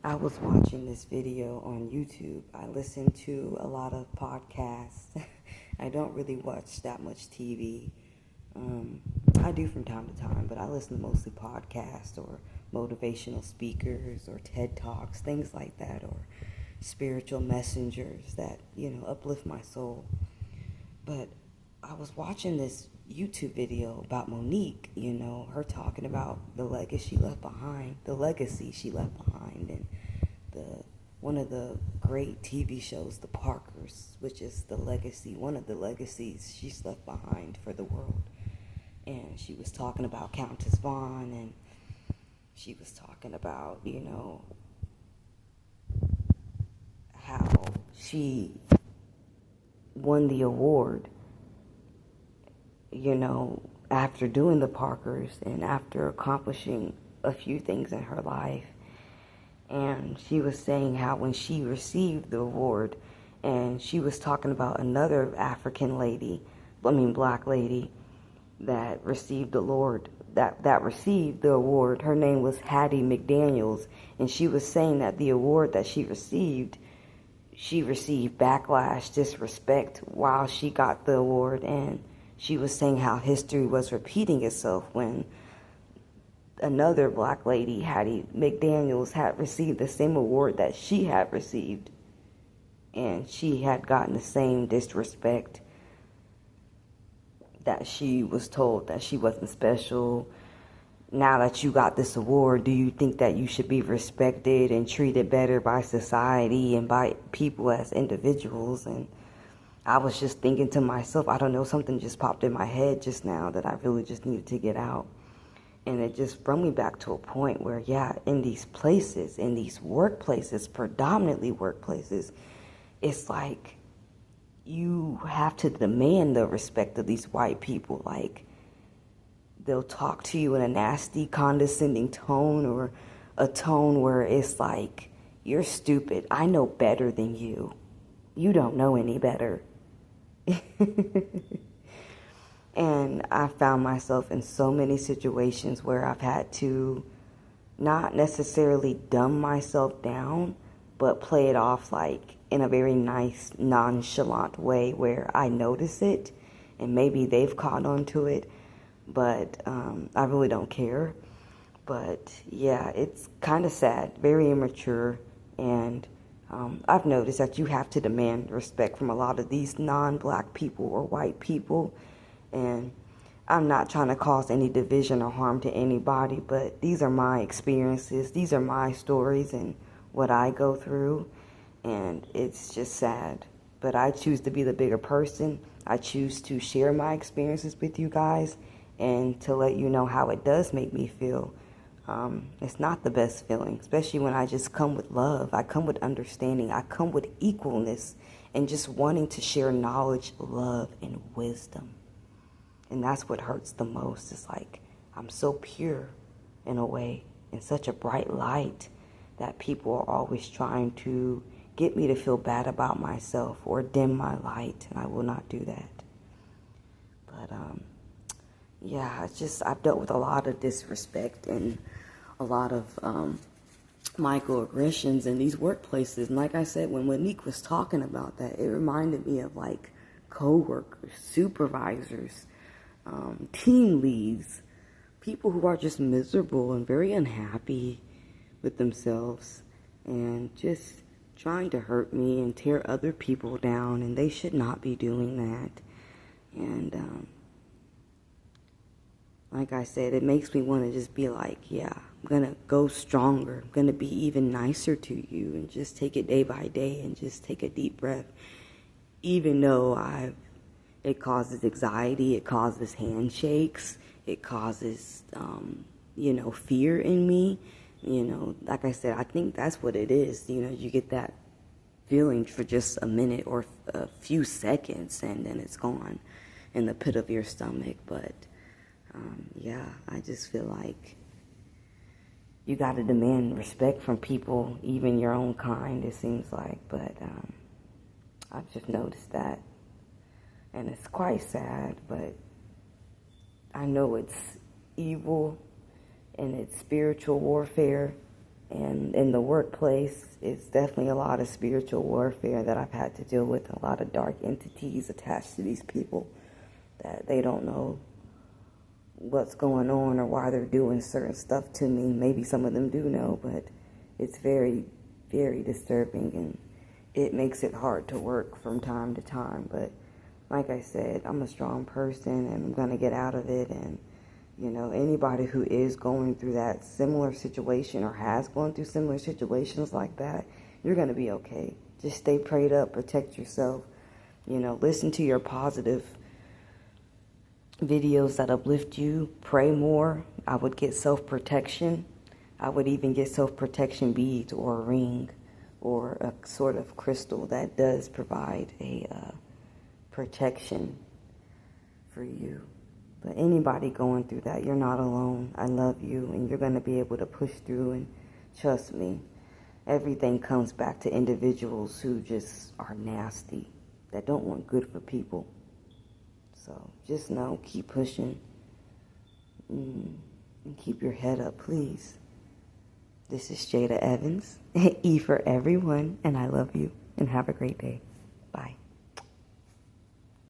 I was watching this video on YouTube. I listen to a lot of podcasts. I don't really watch that much TV. I do from time to time, but I listen to mostly podcasts or motivational speakers or TED Talks, things like that, or spiritual messengers that, uplift my soul. But I was watching this YouTube video about Monique, her talking about the legacy she left behind, and one of the great TV shows, The Parkers, which is one of the legacies she's left behind for the world. And she was talking about Countess Vaughn, and she was talking about, how she won the award, after doing the Parkers and after accomplishing a few things in her life. And she was saying how when she received the award, and she was talking about another black lady that received the award, that received the award. Her name was Hattie McDaniels, and she was saying that the award that she received backlash, disrespect while she got the award, and she was saying how history was repeating itself when another black lady, Hattie McDaniels, had received the same award that she had received, and she had gotten the same disrespect, that she was told that she wasn't special. Now that you got this award, do you think that you should be respected and treated better by society and by people as individuals? And I was just thinking to myself, I don't know, something just popped in my head just now that I really just needed to get out. And it just brought me back to a point where, in these places, in these workplaces, predominantly workplaces, it's like you have to demand the respect of these white people. Like, they'll talk to you in a nasty, condescending tone, or a tone where it's like, you're stupid. I know better than you. You don't know any better. And I found myself in so many situations where I've had to not necessarily dumb myself down, but play it off like in a very nice, nonchalant way where I notice it and maybe they've caught on to it, but I really don't care. But it's kind of sad, very immature, and I've noticed that you have to demand respect from a lot of these non-black people or white people. And I'm not trying to cause any division or harm to anybody, but these are my experiences. These are my stories and what I go through. And it's just sad. But I choose to be the bigger person. I choose to share my experiences with you guys and to let you know how it does make me feel. It's not the best feeling, especially when I just come with love. I come with understanding. I come with equalness and just wanting to share knowledge, love, and wisdom. And that's what hurts the most. It's like I'm so pure in a way, in such a bright light, that people are always trying to get me to feel bad about myself or dim my light, and I will not do that. But I've dealt with a lot of disrespect and a lot of microaggressions in these workplaces. And like I said, when Monique was talking about that, it reminded me of like co-workers, supervisors, team leads, people who are just miserable and very unhappy with themselves and just trying to hurt me and tear other people down, and they should not be doing that. And like I said, it makes me want to just be like, I'm gonna go stronger, I'm gonna be even nicer to you, and just take it day by day and just take a deep breath, even though it causes anxiety, it causes handshakes, it causes, fear in me. Like I said, I think that's what it is. You get that feeling for just a minute or a few seconds, and then it's gone in the pit of your stomach. But, I just feel like you got to demand respect from people, even your own kind, it seems like. But I've just noticed that. And it's quite sad, but I know it's evil and it's spiritual warfare, And in the workplace, it's definitely a lot of spiritual warfare that I've had to deal with, a lot of dark entities attached to these people that they don't know what's going on or why they're doing certain stuff to me. Maybe some of them do know, but it's very, very disturbing, and it makes it hard to work from time to time. But like I said, I'm a strong person, and I'm going to get out of it. And you know, anybody who is going through that similar situation or has gone through similar situations like that, you're going to be okay. Just stay prayed up, protect yourself. You know, listen to your positive videos that uplift you. Pray more. I would get self-protection. I would even get self-protection beads or a ring or a sort of crystal that does provide a protection for you. But anybody going through that, you're not alone. I love you, and you're going to be able to push through, and trust me, everything comes back to individuals who just are nasty, that don't want good for people. So just know, keep pushing, and keep your head up, please. This is Jada Evans, E for everyone, and I love you, and have a great day. Bye.